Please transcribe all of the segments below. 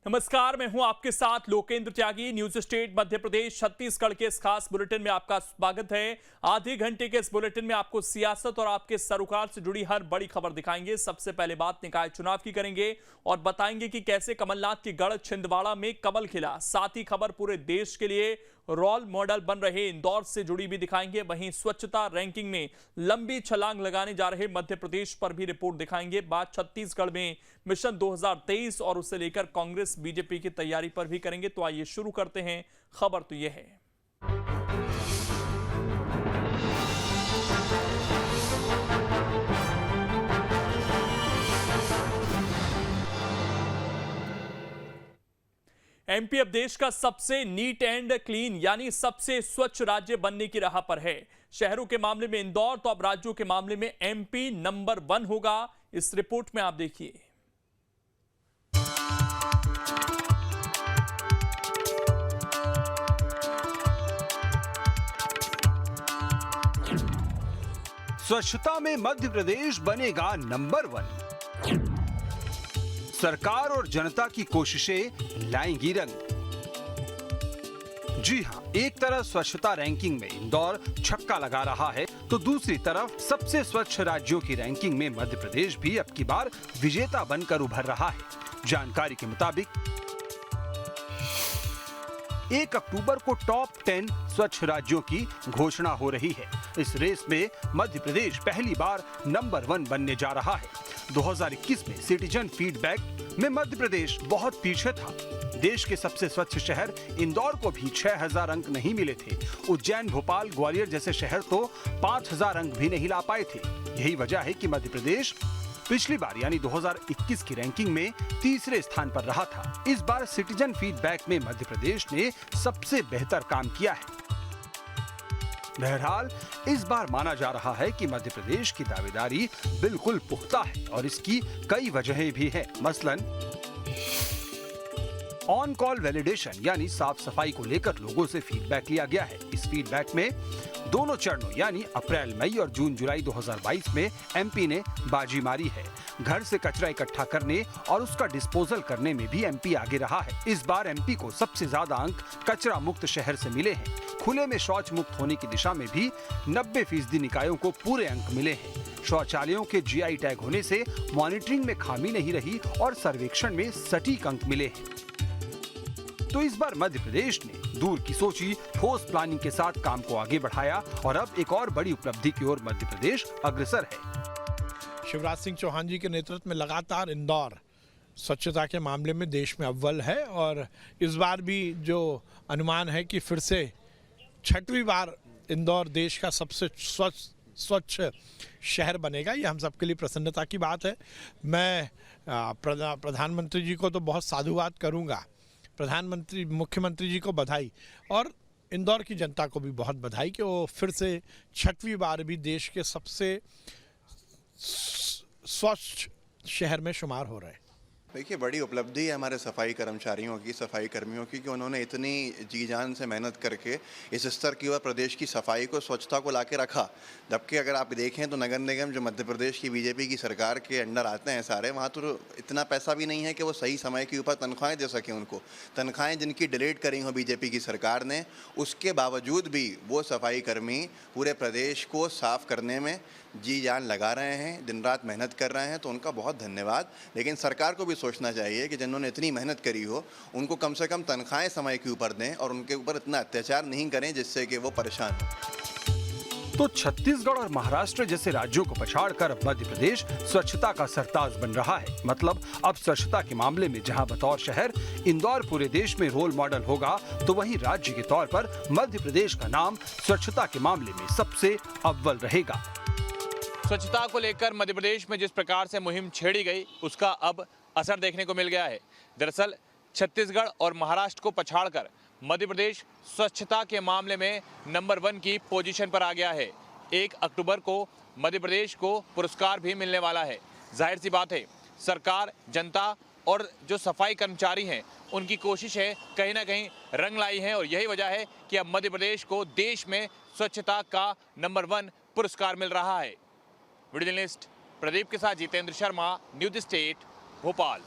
नमस्कार, मैं हूं आपके साथ लोकेंद्र त्यागी। न्यूज स्टेट मध्य प्रदेश छत्तीसगढ़ के इस खास बुलेटिन में आपका स्वागत है। आधे घंटे के इस बुलेटिन में आपको सियासत और आपके सरोकार से जुड़ी हर बड़ी खबर दिखाएंगे। सबसे पहले बात निकाय चुनाव की करेंगे और बताएंगे कि कैसे कमलनाथ की गढ़ छिंदवाड़ा में कमल खिला। साथ ही खबर पूरे देश के लिए रोल मॉडल बन रहे इंदौर से जुड़ी भी दिखाएंगे। वहीं स्वच्छता रैंकिंग में लंबी छलांग लगाने जा रहे मध्य प्रदेश पर भी रिपोर्ट दिखाएंगे। बात छत्तीसगढ़ में मिशन 2023 और उसे लेकर कांग्रेस बीजेपी की तैयारी पर भी करेंगे। तो आइए शुरू करते हैं। खबर तो यह है, एमपी अब देश का सबसे नीट एंड क्लीन यानी सबसे स्वच्छ राज्य बनने की राह पर है। शहरों के मामले में इंदौर तो अब राज्यों के मामले में एमपी नंबर 1 होगा। इस रिपोर्ट में आप देखिए। स्वच्छता में मध्य प्रदेश बनेगा नंबर 1। सरकार और जनता की कोशिशें लाएंगी रंग। जी हां, एक तरफ स्वच्छता रैंकिंग में इंदौर छक्का लगा रहा है तो दूसरी तरफ सबसे स्वच्छ राज्यों की रैंकिंग में मध्य प्रदेश भी अब की बार विजेता बनकर उभर रहा है। जानकारी के मुताबिक 1 अक्टूबर को टॉप 10 स्वच्छ राज्यों की घोषणा हो रही है। इस रेस में मध्य प्रदेश पहली बार नंबर 1 बनने जा रहा है। 2021 में सिटीजन फीडबैक में मध्य प्रदेश बहुत पीछे था। देश के सबसे स्वच्छ शहर इंदौर को भी 6000 अंक नहीं मिले थे। उज्जैन, भोपाल, ग्वालियर जैसे शहर तो 5000 अंक भी नहीं ला पाए थे। यही वजह है कि मध्य प्रदेश पिछली बार यानी 2021 की रैंकिंग में तीसरे स्थान पर रहा था। इस बार सिटीजन फीडबैक में मध्य प्रदेश ने सबसे बेहतर काम किया है। बहरहाल इस बार माना जा रहा है कि मध्य प्रदेश की दावेदारी बिल्कुल पुख्ता है और इसकी कई वजहें भी हैं। मसलन ऑन कॉल वैलिडेशन यानी साफ सफाई को लेकर लोगों से फीडबैक लिया गया है। इस फीडबैक में दोनों चरणों यानी अप्रैल, मई और जून, जुलाई 2022 में एमपी ने बाजी मारी है। घर से कचरा इकट्ठा करने और उसका डिस्पोजल करने में भी एमपी आगे रहा है। इस बार एमपी को सबसे ज्यादा अंक कचरा मुक्त शहर से मिले हैं। खुले में शौच मुक्त होने की दिशा में भी 90% निकायों को पूरे अंक मिले हैं। शौचालयों के जीआई टैग होने से मॉनिटरिंग में खामी नहीं रही और सर्वेक्षण में सटीक अंक मिले हैं। तो इस बार मध्य प्रदेश ने दूर की सोची ठोस प्लानिंग के साथ काम को आगे बढ़ाया और अब एक और बड़ी उपलब्धि की ओर मध्य प्रदेश अग्रसर है। शिवराज सिंह चौहान जी के नेतृत्व में लगातार इंदौर स्वच्छता के मामले में देश में अव्वल है और इस बार भी जो अनुमान है कि फिर से 6वीं बार इंदौर देश का सबसे स्वच्छ शहर बनेगा। ये हम सबके लिए प्रसन्नता की बात है। मैं प्रधानमंत्री जी को तो बहुत साधुवाद करूंगा। प्रधानमंत्री, मुख्यमंत्री जी को बधाई और इंदौर की जनता को भी बहुत बधाई कि वो फिर से 6वीं बार भी देश के सबसे स्वच्छ शहर में शुमार हो रहे हैं। देखिए, बड़ी उपलब्धि है हमारे सफाई कर्मचारियों की, सफाई कर्मियों की कि उन्होंने इतनी जी जान से मेहनत करके इस स्तर की ओर प्रदेश की सफाई को, स्वच्छता को लाके रखा। जबकि अगर आप देखें तो नगर निगम जो मध्य प्रदेश की बीजेपी की सरकार के अंडर आते हैं सारे, वहाँ तो इतना पैसा भी नहीं है कि वो सही समय के ऊपर तनख्वाहें दे सकें उनको। तनख्वाहें जिनकी डिलीट करी हों बीजेपी की सरकार ने, उसके बावजूद भी वो सफाई कर्मी पूरे प्रदेश को साफ करने में जी जान लगा रहे हैं, दिन रात मेहनत कर रहे हैं। तो उनका बहुत धन्यवाद। लेकिन सरकार को भी सोचना चाहिए कि जिन्होंने इतनी मेहनत करी हो उनको कम से कम तनख्वाहें समय के ऊपर दें और उनके ऊपर इतना अत्याचार नहीं करें जिससे कि वो परेशान हो। तो छत्तीसगढ़ और महाराष्ट्र जैसे राज्यों को पछाड़कर मध्य प्रदेश स्वच्छता का सरताज बन रहा है। मतलब अब स्वच्छता के मामले में जहां बतौर शहर इंदौर पूरे देश में रोल मॉडल होगा, तो वहीं राज्य के तौर पर मध्य प्रदेश का नाम स्वच्छता के मामले में सबसे अव्वल रहेगा। स्वच्छता को लेकर मध्य प्रदेश में जिस प्रकार से मुहिम छेड़ी गई, उसका अब असर देखने को मिल गया है। दरअसल छत्तीसगढ़ और महाराष्ट्र को पछाड़कर मध्य प्रदेश स्वच्छता के मामले में नंबर 1 की पोजीशन पर आ गया है। 1 अक्टूबर को मध्य प्रदेश को पुरस्कार भी मिलने वाला है। जाहिर सी बात है, सरकार, जनता और जो सफाई कर्मचारी हैं, उनकी कोशिशें कहीं ना कहीं रंग लाई हैं और यही वजह है कि अब मध्य प्रदेश को देश में स्वच्छता का नंबर 1 पुरस्कार मिल रहा है। वीडियो जर्नलिस्ट प्रदीप के साथ जितेंद्र शर्मा, न्यूज स्टेट, भोपाल।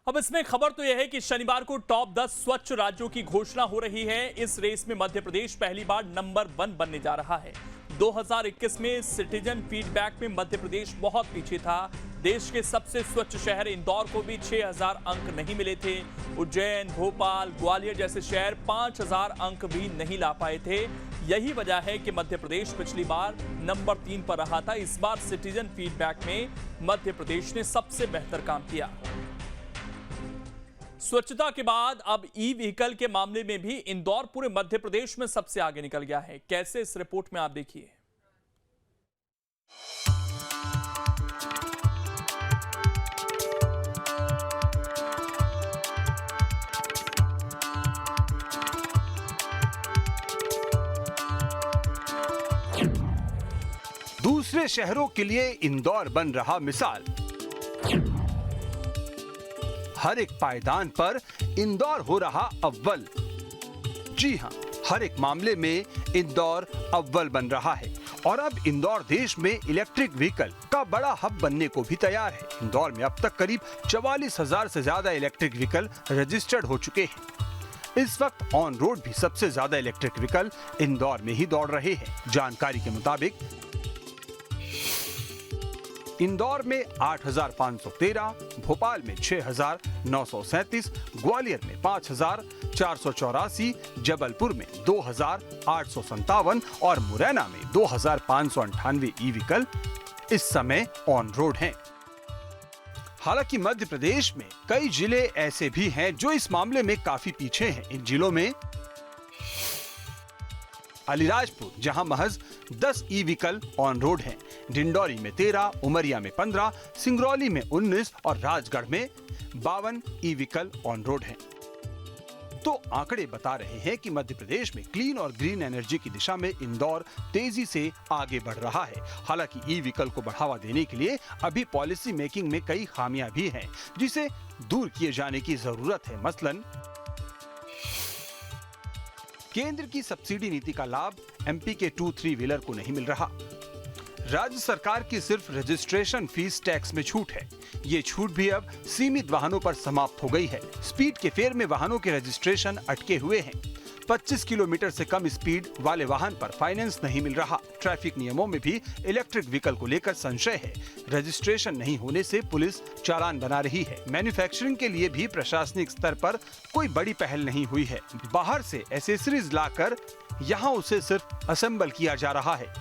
अब इसमें खबर तो यह है कि शनिवार को टॉप 10 स्वच्छ राज्यों की घोषणा हो रही है। इस रेस में मध्य प्रदेश पहली बार नंबर 1 बनने जा रहा है। 2021 में सिटीजन फीडबैक में मध्य प्रदेश बहुत पीछे था। देश के सबसे स्वच्छ शहर इंदौर को भी 6000 अंक नहीं मिले थे। उज्जैन, भोपाल, ग्वालियर जैसे शहर 5000 अंक भी नहीं ला पाए थे। यही वजह है कि मध्य प्रदेश पिछली बार नंबर 3 पर रहा था। इस बार सिटीजन फीडबैक में मध्य प्रदेश ने सबसे बेहतर काम किया। स्वच्छता के बाद अब ई व्हीकल के मामले में भी इंदौर पूरे मध्य प्रदेश में सबसे आगे निकल गया है। कैसे, इस रिपोर्ट में आप देखिए। दूसरे शहरों के लिए इंदौर बन रहा मिसाल। हर एक पायदान पर इंदौर हो रहा अव्वल। जी हां, हर एक मामले में इंदौर अव्वल बन रहा है। और अब इंदौर देश में इलेक्ट्रिक व्हीकल का बड़ा हब बनने को भी तैयार है। इंदौर में अब तक करीब 44,000 से ज्यादा इलेक्ट्रिक व्हीकल रजिस्टर्ड हो चुके हैं। इस वक्त ऑन रोड भी सबसे ज्यादा इलेक्ट्रिक व्हीकल इंदौर में ही दौड़ रहे हैं। जानकारी के मुताबिक इंदौर में 8,513, भोपाल में 6,937, ग्वालियर में 5,484, जबलपुर में 2,857 और मुरैना में 2,598 ई व्हीकल इस समय ऑन रोड हैं। हालांकि मध्य प्रदेश में कई जिले ऐसे भी हैं जो इस मामले में काफी पीछे हैं। इन जिलों में अलीराजपुर, जहां महज 10 ई व्हीकल ऑन रोड हैं, डिंडौरी में 13, उमरिया में 15, सिंगरौली में 19 और राजगढ़ में 52 ई व्हीकल ऑन रोड हैं। तो आंकड़े बता रहे हैं कि मध्य प्रदेश में क्लीन और ग्रीन एनर्जी की दिशा में इंदौर तेजी से आगे बढ़ रहा है। हालांकि ई व्हीकल को बढ़ावा देने के लिए अभी पॉलिसी मेकिंग में कई खामियां भी हैं, जिसे दूर किए जाने की जरूरत है। मसलन केंद्र की सब्सिडी नीति का लाभ एमपी के 2-3 व्हीलर को नहीं मिल रहा। राज्य सरकार की सिर्फ रजिस्ट्रेशन फीस टैक्स में छूट है। ये छूट भी अब सीमित वाहनों पर समाप्त हो गई है। स्पीड के फेर में वाहनों के रजिस्ट्रेशन अटके हुए हैं। 25 किलोमीटर से कम स्पीड वाले वाहन पर फाइनेंस नहीं मिल रहा। ट्रैफिक नियमों में भी इलेक्ट्रिक व्हीकल को लेकर संशय है। रजिस्ट्रेशन नहीं होने से पुलिस चालान बना रही है। मैन्युफैक्चरिंग के लिए भी प्रशासनिक स्तर पर कोई बड़ी पहल नहीं हुई है। बाहर से एसेसरीज लाकर यहाँ उसे सिर्फ असेंबल किया जा रहा है।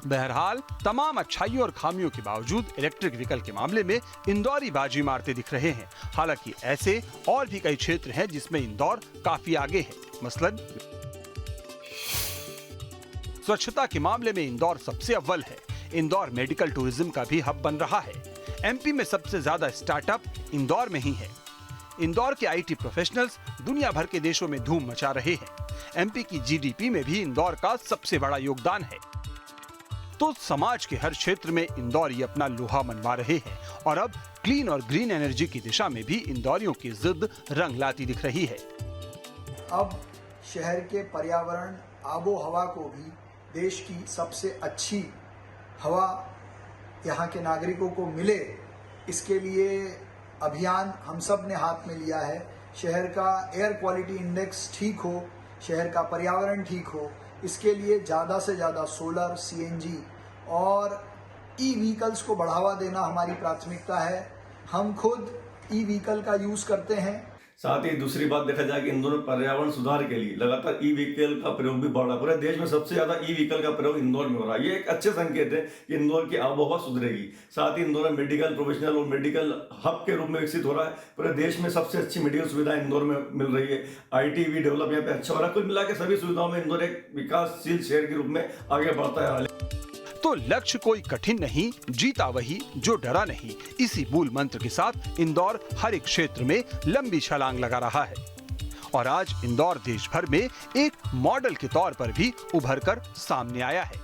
बहरहाल तमाम अच्छाइयों और खामियों के बावजूद इलेक्ट्रिक व्हीकल के मामले में इंदौरी बाजी मारते दिख रहे हैं। हालांकि ऐसे और भी कई क्षेत्र हैं जिसमें इंदौर काफी आगे है। मसलन स्वच्छता के मामले में इंदौर सबसे अव्वल है। इंदौर मेडिकल टूरिज्म का भी हब बन रहा है। एमपी में सबसे ज्यादा स्टार्टअप इंदौर में ही है। इंदौर के आईटी प्रोफेशनल्स दुनिया भर के देशों में धूम मचा रहे हैं। एमपी की जीडीपी में भी इंदौर का सबसे बड़ा योगदान है। तो समाज के हर क्षेत्र में इंदौरी अपना लोहा मनवा रहे हैं और अब क्लीन और ग्रीन एनर्जी की दिशा में भी इंदौरियों की जिद रंग लाती दिख रही है। अब शहर के पर्यावरण, आबो हवा को भी देश की सबसे अच्छी हवा यहाँ के नागरिकों को मिले, इसके लिए अभियान हम सब ने हाथ में लिया है। शहर का एयर क्वालिटी इंडेक्स ठीक हो, शहर का पर्यावरण ठीक हो, इसके लिए ज़्यादा से ज़्यादा सोलर, सीएनजी और ई व्हीकल्स को बढ़ावा देना हमारी प्राथमिकता है। हम खुद ई व्हीकल का यूज़ करते हैं। साथ ही दूसरी बात देखा जाए कि इंदौर में पर्यावरण सुधार के लिए लगातार ई व्हीकल का प्रयोग भी बढ़ रहा है। पूरे देश में सबसे ज्यादा ई व्हीकल का प्रयोग इंदौर में हो रहा है। ये एक अच्छे संकेत है कि इंदौर की आबोहवा सुधरेगी। साथ ही इंदौर में मेडिकल प्रोफेशनल और मेडिकल हब के रूप में विकसित हो रहा है। पूरे देश में सबसे अच्छी मेडिकल सुविधाएं इंदौर में मिल रही है। IT भी डेवलप यहाँ पे अच्छा हो रहा है। कुल मिला के सभी सुविधाओं में इंदौर एक विकासशील शहर के रूप में आगे बढ़ता है। तो लक्ष्य कोई कठिन नहीं, जीता वही जो डरा नहीं। इसी मूल मंत्र के साथ इंदौर हर एक क्षेत्र में लंबी छलांग लगा रहा है और आज इंदौर देश भर में एक मॉडल के तौर पर भी उभर कर सामने आया है।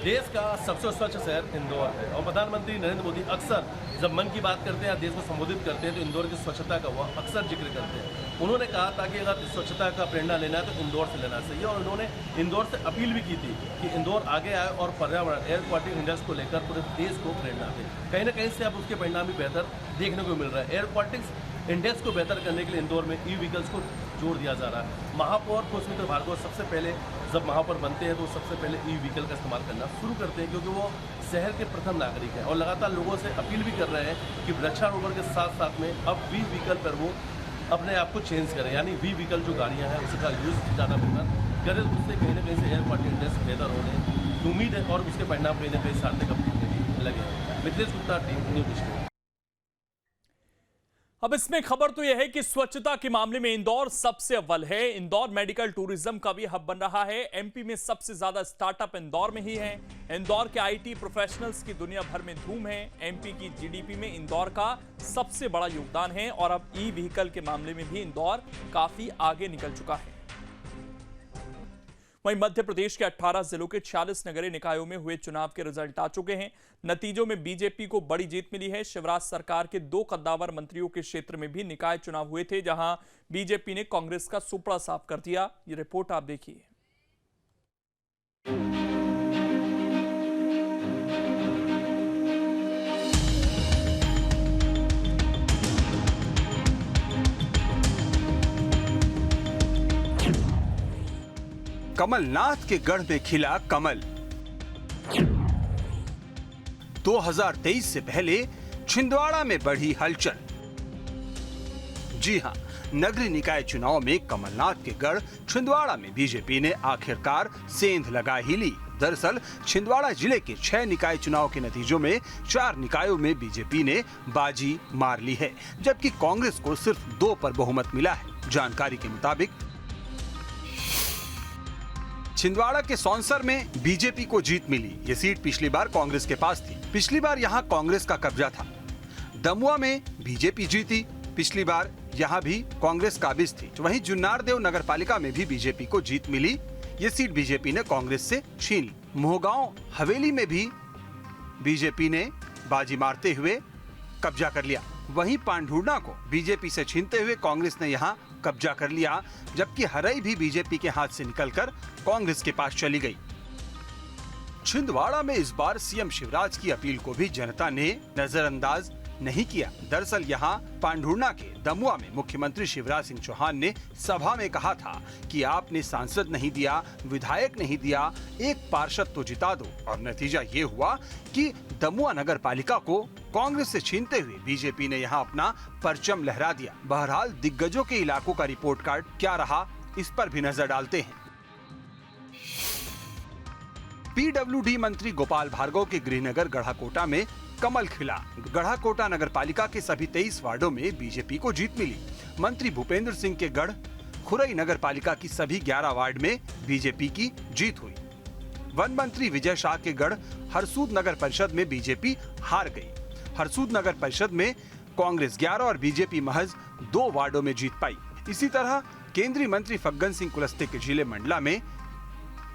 देश का सबसे स्वच्छ शहर इंदौर है और प्रधानमंत्री नरेंद्र मोदी अक्सर जब मन की बात करते हैं देश को संबोधित करते हैं तो इंदौर की स्वच्छता का वो अक्सर जिक्र करते हैं। उन्होंने कहा था कि अगर स्वच्छता का प्रेरणा लेना है तो इंदौर से लेना चाहिए और उन्होंने इंदौर से अपील भी की थी कि इंदौर आगे आए और पर्यावरण एयर क्वालिटी इंडेक्स को लेकर पूरे देश को प्रेरणा दे। कहीं ना कहीं से अब उसके परिणाम भी बेहतर देखने को मिल रहा है। एयर क्वालिटी इंडेक्स को बेहतर करने के लिए इंदौर में ई व्हीकल्स को जोड़ दिया जा रहा है। महापौर पुष्पमित्र भार्गव सबसे पहले जब महापौर बनते हैं तो सबसे पहले ई व्हीकल का इस्तेमाल करना शुरू करते हैं क्योंकि वो शहर के प्रथम नागरिक हैं और लगातार लोगों से अपील भी कर रहे हैं कि वृक्षारोपण के साथ साथ में अब वी व्हीकल पर वो अपने आप को चेंज करें, यानी वी व्हीकल जो गाड़ियाँ हैं उसका यूज़ ज़्यादा बेहतर करें। उससे कहीं ना कहीं से एयर क्वालिटी इंडेक्स बेहतर होने की उम्मीद है और उसके परिणाम कहीं ना कहीं सार्थक अपने भी लगे हैं। Mithilesh Gupta, team news studio. अब इसमें खबर तो यह है कि स्वच्छता के मामले में इंदौर सबसे अव्वल है। इंदौर मेडिकल टूरिज्म का भी हब बन रहा है। एमपी में सबसे ज्यादा स्टार्टअप इंदौर में ही है। इंदौर के आईटी प्रोफेशनल्स की दुनिया भर में धूम है। एमपी की जीडीपी में इंदौर का सबसे बड़ा योगदान है और अब ई व्हीकल के मामले में भी इंदौर काफी आगे निकल चुका है। वहीं मध्य प्रदेश के 18 जिलों के 46 नगरीय निकायों में हुए चुनाव के रिजल्ट आ चुके हैं। नतीजों में बीजेपी को बड़ी जीत मिली है। शिवराज सरकार के 2 कद्दावर मंत्रियों के क्षेत्र में भी निकाय चुनाव हुए थे, जहां बीजेपी ने कांग्रेस का सुपड़ा साफ कर दिया। ये रिपोर्ट आप देखिए। कमलनाथ के गढ़ में खिला कमल। 2023 से पहले छिंदवाड़ा में बढ़ी हलचल। जी हां, नगरीय निकाय चुनाव में कमलनाथ के गढ़ छिंदवाड़ा में बीजेपी ने आखिरकार सेंध लगा ही ली। दरअसल छिंदवाड़ा जिले के 6 निकाय चुनाव के नतीजों में 4 निकायों में बीजेपी ने बाजी मार ली है, जबकि कांग्रेस को सिर्फ 2 पर बहुमत मिला है। जानकारी के मुताबिक छिंदवाड़ा के सौंसर में बीजेपी को जीत मिली। ये सीट पिछली बार कांग्रेस के पास थी। पिछली बार यहां कांग्रेस का कब्जा था। दमुआ में बीजेपी जीती। पिछली बार यहां भी कांग्रेस काबिज थी। वहीं जुन्नारदेव नगर पालिका में भी बीजेपी को जीत मिली। ये सीट बीजेपी ने कांग्रेस से छीन ली। मोहगांव हवेली में भी बीजेपी ने बाजी मारते हुए कब्जा कर लिया। वहीं पांढुर्णा को बीजेपी से छीनते हुए कांग्रेस ने यहां कब्जा कर लिया, जबकि हरई भी बीजेपी के हाथ से निकलकर कांग्रेस के पास चली गई। छिंदवाड़ा में इस बार सीएम शिवराज की अपील को भी जनता ने नजरअंदाज नहीं किया। दरअसल यहां पांढुर्णा के दमुआ में मुख्यमंत्री शिवराज सिंह चौहान ने सभा में कहा था कि आपने सांसद नहीं दिया, विधायक नहीं दिया, एक पार्षद तो जिता दो। और नतीजा ये हुआ कि दमुआ नगर पालिका को कांग्रेस से छीनते हुए बीजेपी ने यहां अपना परचम लहरा दिया। बहरहाल दिग्गजों के इलाकों का रिपोर्ट कार्ड क्या रहा, इस पर भी नजर डालते हैं। पीडब्ल्यूडी मंत्री गोपाल भार्गव के गृहनगर गढ़ाकोटा में कमल खिला। गढ़ाकोटा नगर पालिका के सभी 23 वार्डों में बीजेपी को जीत मिली। मंत्री भूपेंद्र सिंह के गढ़ खुरई नगर पालिका की सभी 11 वार्ड में बीजेपी की जीत हुई। वन मंत्री विजय शाह के गढ़ हरसूद नगर परिषद में बीजेपी हार गई। हरसूद नगर परिषद में कांग्रेस 11 और बीजेपी महज 2 वार्डों में जीत पाई। इसी तरह केंद्रीय मंत्री फग्गन सिंह कुलस्ते के जिले मंडला में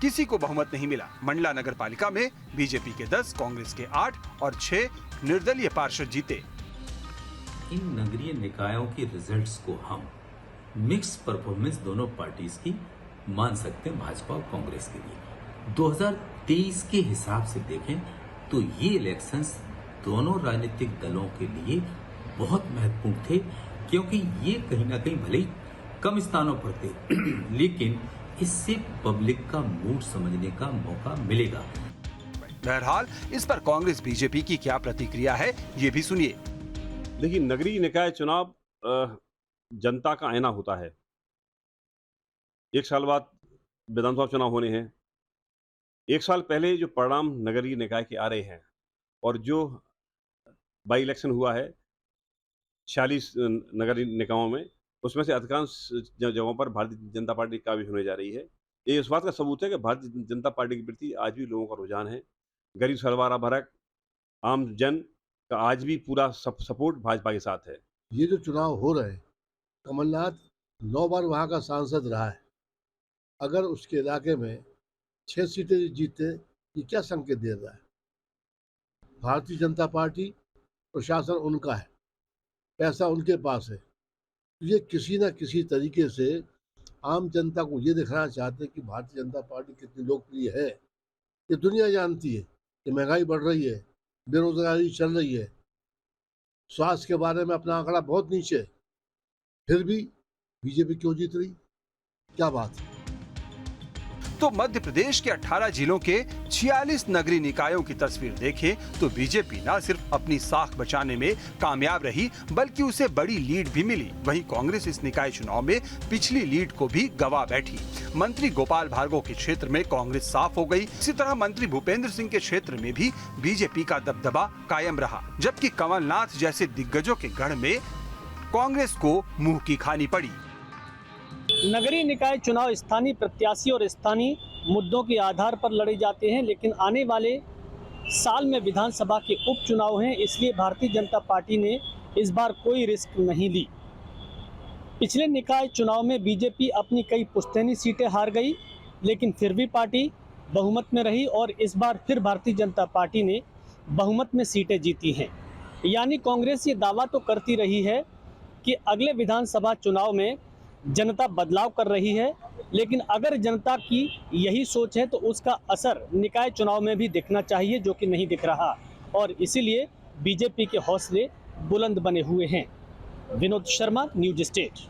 किसी को बहुमत नहीं मिला। मंडला नगर पालिका में बीजेपी के 10, कांग्रेस के 8 और 6 निर्दलीय पार्षद जीते। इन नगरीय निकायों के रिजल्ट्स को हम मिक्स परफॉर्मेंस दोनों पार्टीज की मान सकते हैं, भाजपा और कांग्रेस के लिए। 2023 के हिसाब से देखें तो ये इलेक्शंस दोनों राजनीतिक दलों के लिए बहुत महत्वपूर्ण थे, क्योंकि ये कहीं ना कहीं भले ही कम स्थानों पर थे लेकिन इससे पब्लिक का मूड समझने का मौका मिलेगा। बहरहाल इस पर कांग्रेस बीजेपी की क्या प्रतिक्रिया है, ये भी सुनिए। देखिए, नगरीय निकाय चुनाव जनता का आईना होता है। 1 साल बाद विधानसभा चुनाव होने हैं। 1 साल पहले जो परिणाम नगरीय निकाय के आ रहे हैं और जो बाई इलेक्शन हुआ है 46 नगरीय निकायों में, उसमें से अधिकांश जगहों पर भारतीय जनता पार्टी काबिज होने जा रही है। ये इस बात का सबूत है कि भारतीय जनता पार्टी के प्रति आज भी लोगों का रुझान है। गरीब सरवारा भरक आम जन का आज भी पूरा सपोर्ट भाजपा के साथ है। ये जो चुनाव हो रहे हैं, कमलनाथ 9 बार वहाँ का सांसद रहा है। अगर उसके इलाके में 6 सीटें जीतते ये क्या संकेत दे रहा है? भारतीय जनता पार्टी प्रशासन उनका है, पैसा उनके पास है। ये किसी न किसी तरीके से आम जनता को ये दिखाना चाहते हैं कि भारतीय जनता पार्टी कितनी लोकप्रिय है। ये दुनिया जानती है कि महंगाई बढ़ रही है, बेरोजगारी चल रही है, स्वास्थ्य के बारे में अपना आंकड़ा बहुत नीचे, फिर भी बीजेपी क्यों जीत रही? क्या बात है? तो मध्य प्रदेश के 18 जिलों के 46 नगरीय निकायों की तस्वीर देखें तो बीजेपी न सिर्फ अपनी साख बचाने में कामयाब रही बल्कि उसे बड़ी लीड भी मिली। वहीं कांग्रेस इस निकाय चुनाव में पिछली लीड को भी गवा बैठी। मंत्री गोपाल भार्गव के क्षेत्र में कांग्रेस साफ हो गई। इसी तरह मंत्री भूपेंद्र सिंह के क्षेत्र में भी बीजेपी का दबदबा कायम रहा, जबकि कमलनाथ जैसे दिग्गजों के गढ़ में कांग्रेस को मुंह की खानी पड़ी। नगरीय निकाय चुनाव स्थानीय प्रत्याशी और स्थानीय मुद्दों के आधार पर लड़े जाते हैं, लेकिन आने वाले साल में विधानसभा के उपचुनाव हैं, इसलिए भारतीय जनता पार्टी ने इस बार कोई रिस्क नहीं ली। पिछले निकाय चुनाव में बीजेपी अपनी कई पुश्तैनी सीटें हार गई, लेकिन फिर भी पार्टी बहुमत में रही और इस बार फिर भारतीय जनता पार्टी ने बहुमत में सीटें जीती हैं। यानी कांग्रेस ये दावा तो करती रही है कि अगले विधानसभा चुनाव में जनता बदलाव कर रही है, लेकिन अगर जनता की यही सोच है तो उसका असर निकाय चुनाव में भी दिखना चाहिए, जो कि नहीं दिख रहा, और इसीलिए बीजेपी के हौसले बुलंद बने हुए हैं। Vinod Sharma, news state.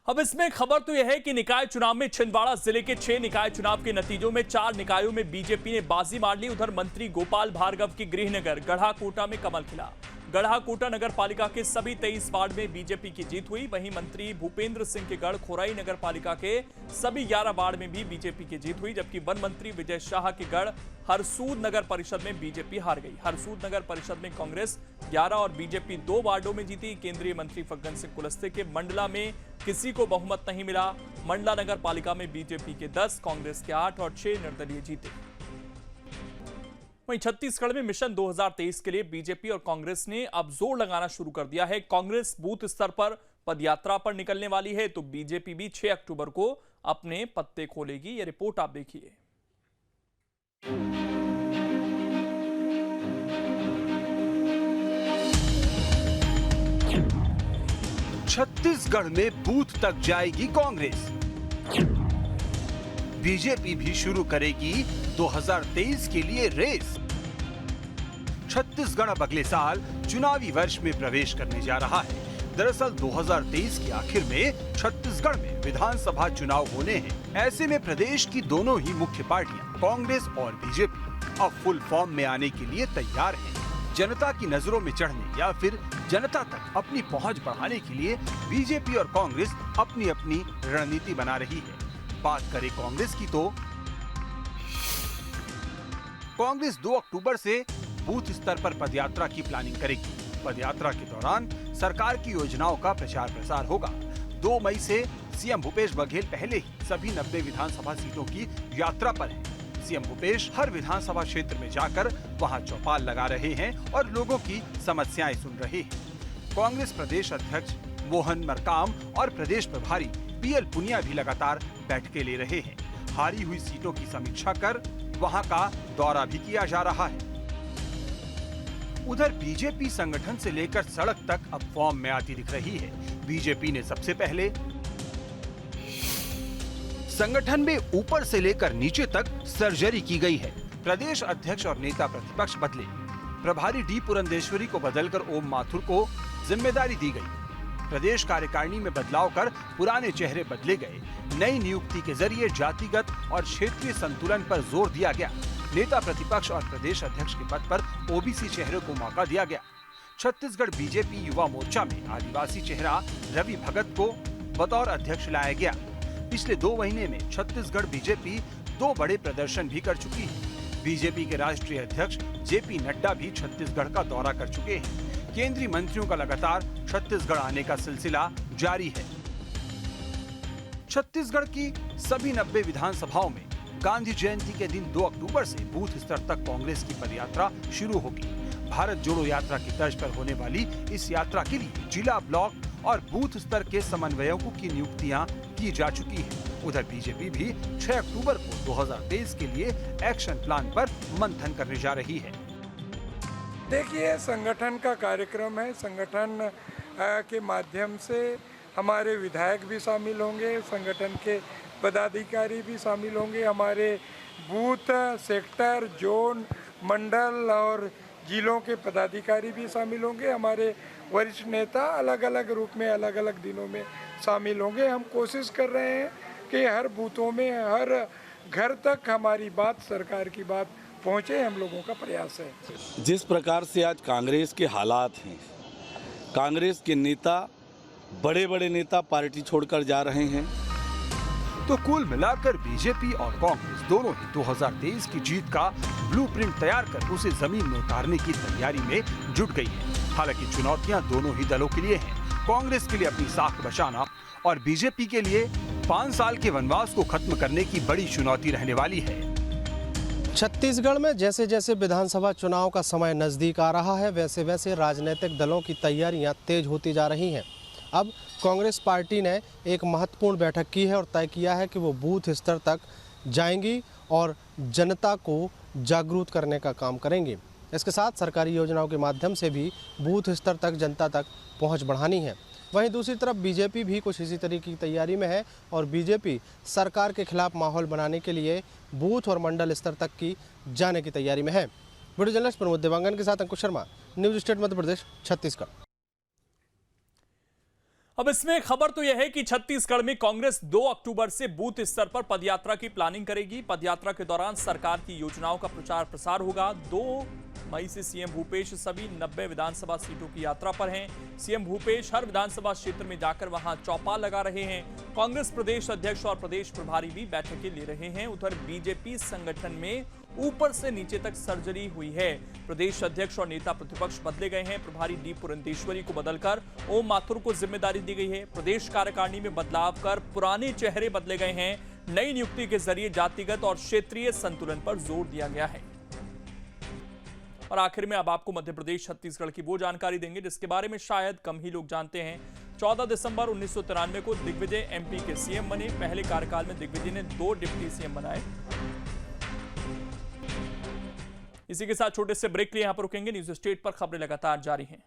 अब इसमें खबर तो यह है कि निकाय चुनाव में छिंदवाड़ा जिले के 6 निकाय चुनाव के नतीजों में 4 निकायों में बीजेपी ने बाजी मार ली। उधर मंत्री गोपाल भार्गव की गृहनगर गढ़ाकोटा में कमल खिला। गढ़ाकोटा नगर पालिका के सभी 23 वार्ड में बीजेपी की जीत हुई। वहीं मंत्री भूपेंद्र सिंह के गढ़ खोराई नगर पालिका के सभी 11 वार्ड में भी बीजेपी की जीत हुई, जबकि वन मंत्री विजय शाह के गढ़ हरसूद नगर परिषद में बीजेपी हार गई। हरसूद नगर परिषद में कांग्रेस 11 और बीजेपी 2 वार्डों में जीती। केंद्रीय मंत्री फग्गन सिंह कुलस्ते के मंडला में किसी को बहुमत नहीं मिला। मंडला नगर पालिका में बीजेपी के 10, कांग्रेस के 8 और 6 निर्दलीय जीते। वहीं छत्तीसगढ़ में मिशन 2023 के लिए बीजेपी और कांग्रेस ने अब जोर लगाना शुरू कर दिया है। कांग्रेस बूथ स्तर पर पदयात्रा पर निकलने वाली है, तो बीजेपी भी 6 अक्टूबर को अपने पत्ते खोलेगी। यह रिपोर्ट आप देखिए। छत्तीसगढ़ में बूथ तक जाएगी कांग्रेस। बीजेपी भी शुरू करेगी 2023 के लिए रेस। छत्तीसगढ़ अब अगले साल चुनावी वर्ष में प्रवेश करने जा रहा है। दरअसल 2023 के आखिर में छत्तीसगढ़ में विधानसभा चुनाव होने हैं। ऐसे में प्रदेश की दोनों ही मुख्य पार्टियां कांग्रेस और बीजेपी अब फुल फॉर्म में आने के लिए तैयार हैं। जनता की नजरों में चढ़ने या फिर जनता तक अपनी पहुंच बढ़ाने के लिए बीजेपी और कांग्रेस अपनी अपनी रणनीति बना रही है। बात करें कांग्रेस की तो कांग्रेस 2 अक्टूबर से बूथ स्तर पर पदयात्रा की प्लानिंग करेगी। पदयात्रा के दौरान सरकार की योजनाओं का प्रचार प्रसार होगा। 2 मई से सीएम भूपेश बघेल पहले ही सभी 90 विधानसभा सीटों की यात्रा पर हैं। सीएम भूपेश हर विधानसभा क्षेत्र में जाकर वहां चौपाल लगा रहे हैं और लोगों की समस्याएं सुन रहे हैं। कांग्रेस प्रदेश अध्यक्ष मोहन मरकाम और प्रदेश प्रभारी पीएल पुनिया भी लगातार बैठकें ले रहे हैं। हारी हुई सीटों की समीक्षा कर वहां का दौरा भी किया जा रहा है। उधर बीजेपी संगठन से लेकर सड़क तक अब फॉर्म में आती दिख रही है। बीजेपी ने सबसे पहले संगठन में ऊपर से लेकर नीचे तक सर्जरी की गई है। प्रदेश अध्यक्ष और नेता प्रतिपक्ष बदले। प्रभारी डी पुरंदेश्वरी को बदलकर ओम माथुर को जिम्मेदारी दी गई। प्रदेश कार्यकारिणी में बदलाव कर पुराने चेहरे बदले गए। नई नियुक्ति के जरिए जातिगत और क्षेत्रीय संतुलन पर जोर दिया गया। नेता प्रतिपक्ष और प्रदेश अध्यक्ष के पद पर ओबीसी चेहरे को मौका दिया गया। छत्तीसगढ़ बीजेपी युवा मोर्चा में आदिवासी चेहरा रवि भगत को बतौर अध्यक्ष लाया गया। पिछले 2 महीने में छत्तीसगढ़ बीजेपी 2 बड़े प्रदर्शन भी कर चुकी है। बीजेपी के राष्ट्रीय अध्यक्ष जेपी नड्डा भी छत्तीसगढ़ का दौरा कर चुके हैं। केंद्रीय मंत्रियों का लगातार छत्तीसगढ़ आने का सिलसिला जारी है। छत्तीसगढ़ की सभी 90 विधानसभाओं में गांधी जयंती के दिन 2 अक्टूबर से बूथ स्तर तक कांग्रेस की पदयात्रा शुरू होगी। भारत जोड़ो यात्रा की तर्ज पर होने वाली इस यात्रा के लिए जिला, ब्लॉक और बूथ स्तर के समन्वयकों की नियुक्तियां की जा चुकी है। उधर बीजेपी भी 6 अक्टूबर को 2023 के लिए एक्शन प्लान पर मंथन करने जा रही है। देखिए, संगठन का कार्यक्रम है। संगठन के माध्यम से हमारे विधायक भी शामिल होंगे, संगठन के पदाधिकारी भी शामिल होंगे, हमारे बूथ, सेक्टर, जोन, मंडल और जिलों के पदाधिकारी भी शामिल होंगे, हमारे वरिष्ठ नेता अलग अलग रूप में अलग अलग दिनों में शामिल होंगे। हम कोशिश कर रहे हैं कि हर बूथों में, हर घर तक हमारी बात, सरकार की बात पहुंचे, हम लोगों का प्रयास है। जिस प्रकार से आज कांग्रेस के हालात हैं, कांग्रेस के नेता, बड़े बड़े नेता पार्टी छोड़कर जा रहे हैं, तो कुल मिलाकर बीजेपी और कांग्रेस दोनों ही 2023 की जीत का ब्लूप्रिंट तैयार कर उसे जमीन में उतारने की तैयारी में जुट गई है। हालांकि चुनौतियां दोनों ही दलों के लिए हैं। कांग्रेस के लिए अपनी साख बचाना और बीजेपी के लिए 5 साल के वनवास को खत्म करने की बड़ी चुनौती रहने वाली है। छत्तीसगढ़ में जैसे जैसे विधानसभा चुनाव का समय नजदीक आ रहा है, वैसे वैसे राजनीतिक दलों की तैयारियां तेज होती जा रही हैं। अब कांग्रेस पार्टी ने एक महत्वपूर्ण बैठक की है और तय किया है कि वो बूथ स्तर तक जाएंगी और जनता को जागरूक करने का काम करेंगी। इसके साथ सरकारी योजनाओं के माध्यम से भी बूथ स्तर तक जनता तक पहुंच बढ़ानी है। वहीं दूसरी तरफ बीजेपी भी कुछ इसी तरीके की तैयारी में है और बीजेपी सरकार के खिलाफ माहौल बनाने के लिए बूथ और मंडल स्तर तक की जाने की तैयारी में है। वीडियो जर्नलिस्ट प्रमोद देवांगन के साथ अंकुश शर्मा, न्यूज स्टेट मध्य प्रदेश, छत्तीसगढ़। अब इसमें खबर तो यह है कि छत्तीसगढ़ में कांग्रेस 2 अक्टूबर से बूथ स्तर पर पदयात्रा की प्लानिंग करेगी। पदयात्रा के दौरान सरकार की योजनाओं का प्रचार प्रसार होगा। 2 मई से सीएम भूपेश सभी 90 विधानसभा सीटों की यात्रा पर हैं। सीएम भूपेश हर विधानसभा क्षेत्र में जाकर वहां चौपाल लगा रहे हैं। कांग्रेस प्रदेश अध्यक्ष और प्रदेश प्रभारी भी बैठकें ले रहे हैं। उधर बीजेपी संगठन में ऊपर से नीचे तक सर्जरी हुई है। प्रदेश अध्यक्ष और नेता प्रतिपक्ष बदले गए हैं। प्रभारी डी पुरंदेश्वरी को बदलकर ओम माथुर को जिम्मेदारी दी गई है। प्रदेश कार्यकारिणी में बदलाव कर पुराने चेहरे बदले गए हैं। नई नियुक्ति के जरिए जातिगत और क्षेत्रीय संतुलन पर जोर दिया गया है। और आखिर में अब आपको मध्य प्रदेश छत्तीसगढ़ की वो जानकारी देंगे जिसके बारे में शायद कम ही लोग जानते हैं। 14 दिसंबर 1993 को दिग्विजय एमपी के सीएम बने। पहले कार्यकाल में दिग्विजय ने 2 डिप्टी सीएम बनाए। इसी के साथ छोटे से ब्रेक के लिए यहां पर रुकेंगे। न्यूज स्टेट पर खबरें लगातार जारी हैं।